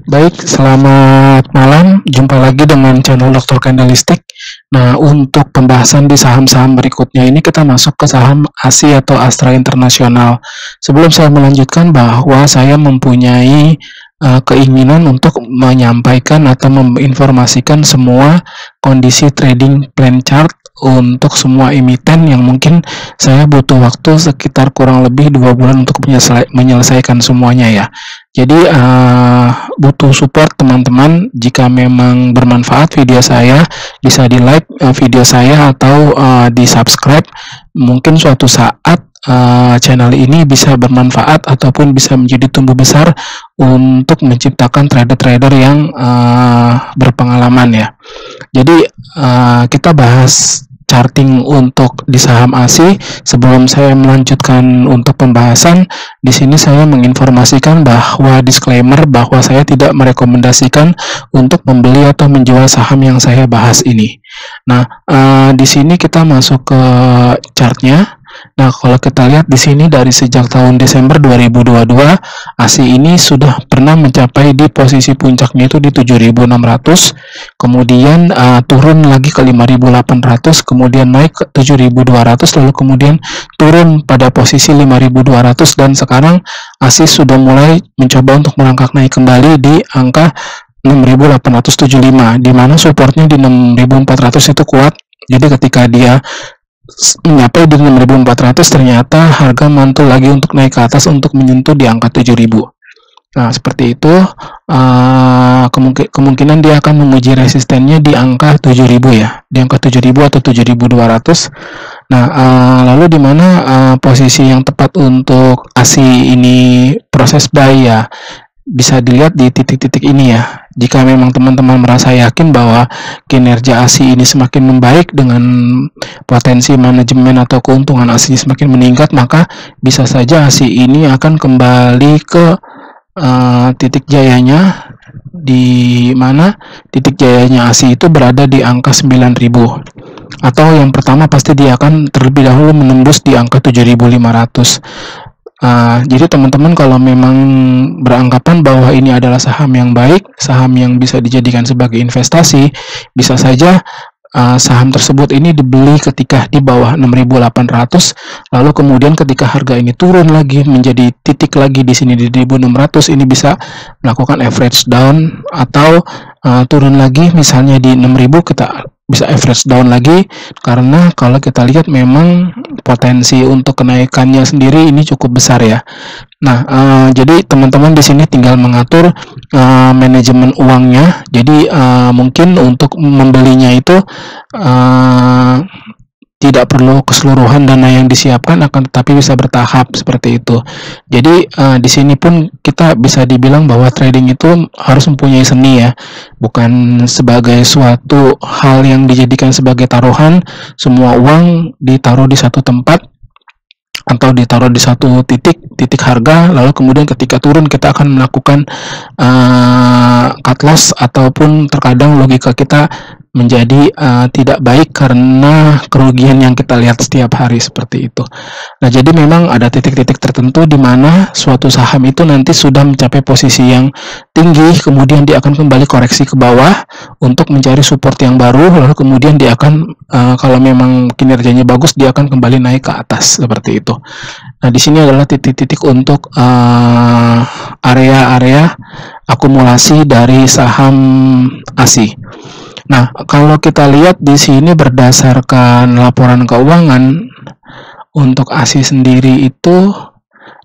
Baik, selamat malam. Jumpa lagi dengan channel Dr. Candlestick. Nah, untuk pembahasan di saham-saham berikutnya ini kita masuk ke saham ASI atau Astra Internasional. Sebelum saya melanjutkan bahwa saya mempunyai keinginan untuk menyampaikan atau menginformasikan semua kondisi trading plan chart untuk semua emiten yang mungkin saya butuh waktu sekitar kurang lebih 2 bulan untuk menyelesaikan semuanya ya. Jadi butuh support teman-teman. Jika memang bermanfaat video saya, bisa di like video saya atau di subscribe. Mungkin suatu saat channel ini bisa bermanfaat ataupun bisa menjadi tumbuh besar untuk menciptakan trader-trader yang berpengalaman ya. Jadi kita bahas charting untuk di saham ASI. Sebelum saya melanjutkan untuk pembahasan, di sini saya menginformasikan bahwa disclaimer bahwa saya tidak merekomendasikan untuk membeli atau menjual saham yang saya bahas ini. Nah, di sini kita masuk ke chartnya. Nah, kalau kita lihat di sini dari sejak tahun Desember 2022, ASI ini sudah pernah mencapai di posisi puncaknya itu di 7.600, kemudian turun lagi ke 5.800, kemudian naik ke 7.200, lalu kemudian turun pada posisi 5.200, dan sekarang ASI sudah mulai mencoba untuk merangkak naik kembali di angka 6.875, di mana supportnya di 6.400 itu kuat. Jadi ketika dia mencapai di 6.400, ternyata harga mantul lagi untuk naik ke atas untuk menyentuh di angka 7.000. Nah, seperti itu. Kemungkinan dia akan menguji resistennya di angka 7.000 ya, di angka 7.000 atau 7.200. Nah, lalu di mana posisi yang tepat untuk ASI ini proses buy ya, bisa dilihat di titik-titik ini ya. Jika memang teman-teman merasa yakin bahwa kinerja ASI ini semakin membaik dengan potensi manajemen atau keuntungan ASI semakin meningkat, maka bisa saja ASI ini akan kembali ke titik jayanya, di mana titik jayanya ASI itu berada di angka 9.000. Atau yang pertama pasti dia akan terlebih dahulu menembus di angka 7.500. Jadi teman-teman kalau memang beranggapan bahwa ini adalah saham yang baik, saham yang bisa dijadikan sebagai investasi, bisa saja saham tersebut ini dibeli ketika di bawah 6.800, lalu kemudian ketika harga ini turun lagi menjadi titik lagi di sini di 1.600, ini bisa melakukan average down, atau turun lagi misalnya di 6.000 kita bisa average down lagi, karena kalau kita lihat memang potensi untuk kenaikannya sendiri ini cukup besar ya. Nah, jadi teman-teman di sini tinggal mengatur manajemen uangnya. Jadi mungkin untuk membelinya itu tidak perlu keseluruhan dana yang disiapkan, akan tetapi bisa bertahap seperti itu. Jadi di sini pun kita bisa dibilang bahwa trading itu harus mempunyai seni ya, bukan sebagai suatu hal yang dijadikan sebagai taruhan. Semua uang ditaruh di satu tempat atau ditaruh di satu titik harga, lalu kemudian ketika turun kita akan melakukan cut loss, ataupun terkadang logika kita menjadi tidak baik karena kerugian yang kita lihat setiap hari seperti itu. Nah, jadi memang ada titik-titik tertentu di mana suatu saham itu nanti sudah mencapai posisi yang tinggi, kemudian dia akan kembali koreksi ke bawah untuk mencari support yang baru, lalu kemudian dia akan kalau memang kinerjanya bagus, dia akan kembali naik ke atas seperti itu. Nah, di sini adalah titik-titik untuk area-area akumulasi dari saham ASI. Nah, kalau kita lihat di sini berdasarkan laporan keuangan untuk ASI sendiri itu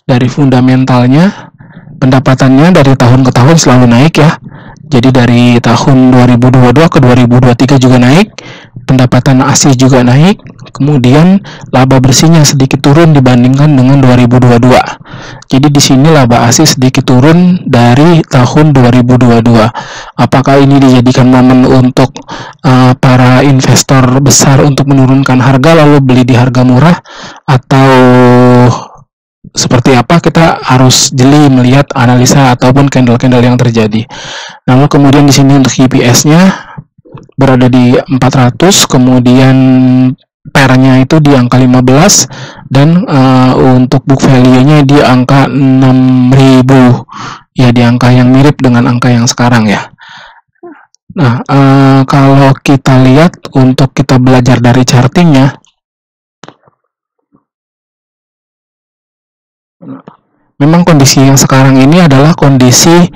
dari fundamentalnya, pendapatannya dari tahun ke tahun selalu naik ya. Jadi dari tahun 2022 ke 2023 juga naik, pendapatan ASI juga naik, kemudian laba bersihnya sedikit turun dibandingkan dengan 2022. Jadi di sini laba ASI sedikit turun dari tahun 2022. Apakah ini dijadikan momen untuk para investor besar untuk menurunkan harga lalu beli di harga murah, atau seperti apa? Kita harus jeli melihat analisa ataupun candle-candle yang terjadi. Lalu kemudian di sini untuk EPS-nya berada di 400, kemudian PER-nya itu di angka 15 dan untuk book value-nya di angka 6.000, ya di angka yang mirip dengan angka yang sekarang ya. Nah, kalau kita lihat untuk kita belajar dari chartingnya, memang kondisi yang sekarang ini adalah kondisi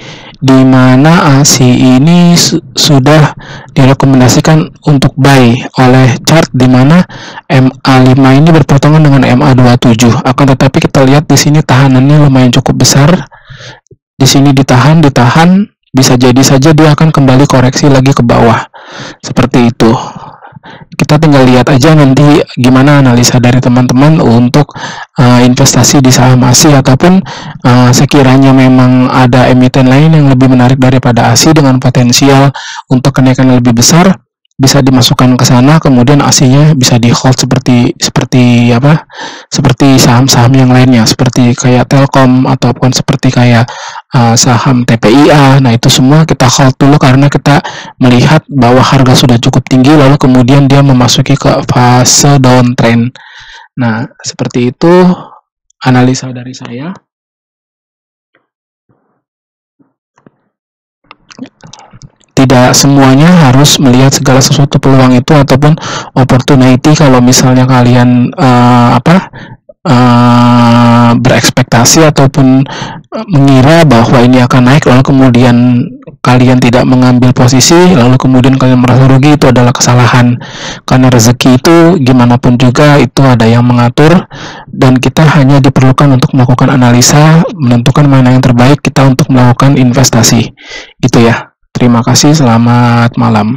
di mana ASI ini sudah direkomendasikan untuk buy oleh chart di mana MA5 ini berpotongan dengan MA27. Akan tetapi kita lihat di sini tahanannya lumayan cukup besar. Di sini ditahan, bisa jadi saja dia akan kembali koreksi lagi ke bawah. Seperti itu. Kita tinggal lihat aja nanti gimana analisa dari teman-teman untuk investasi di saham ASI, ataupun sekiranya memang ada emiten lain yang lebih menarik daripada ASI dengan potensial untuk kenaikan yang lebih besar, bisa dimasukkan ke sana, kemudian ASI-nya bisa di hold seperti saham-saham yang lainnya, seperti kayak Telkom ataupun seperti kayak saham TPIA. Nah, itu semua kita hold dulu karena kita melihat bahwa harga sudah cukup tinggi, lalu kemudian dia memasuki ke fase downtrend. Nah, seperti itu analisa dari saya. Tidak semuanya harus melihat segala sesuatu peluang itu ataupun opportunity. Kalau misalnya kalian berekspektasi ataupun mengira bahwa ini akan naik, lalu kemudian kalian tidak mengambil posisi, lalu kemudian kalian merasa rugi, itu adalah kesalahan. Karena rezeki itu gimana pun juga itu ada yang mengatur, dan kita hanya diperlukan untuk melakukan analisa, menentukan mana yang terbaik kita untuk melakukan investasi. Itu ya. Terima kasih, selamat malam.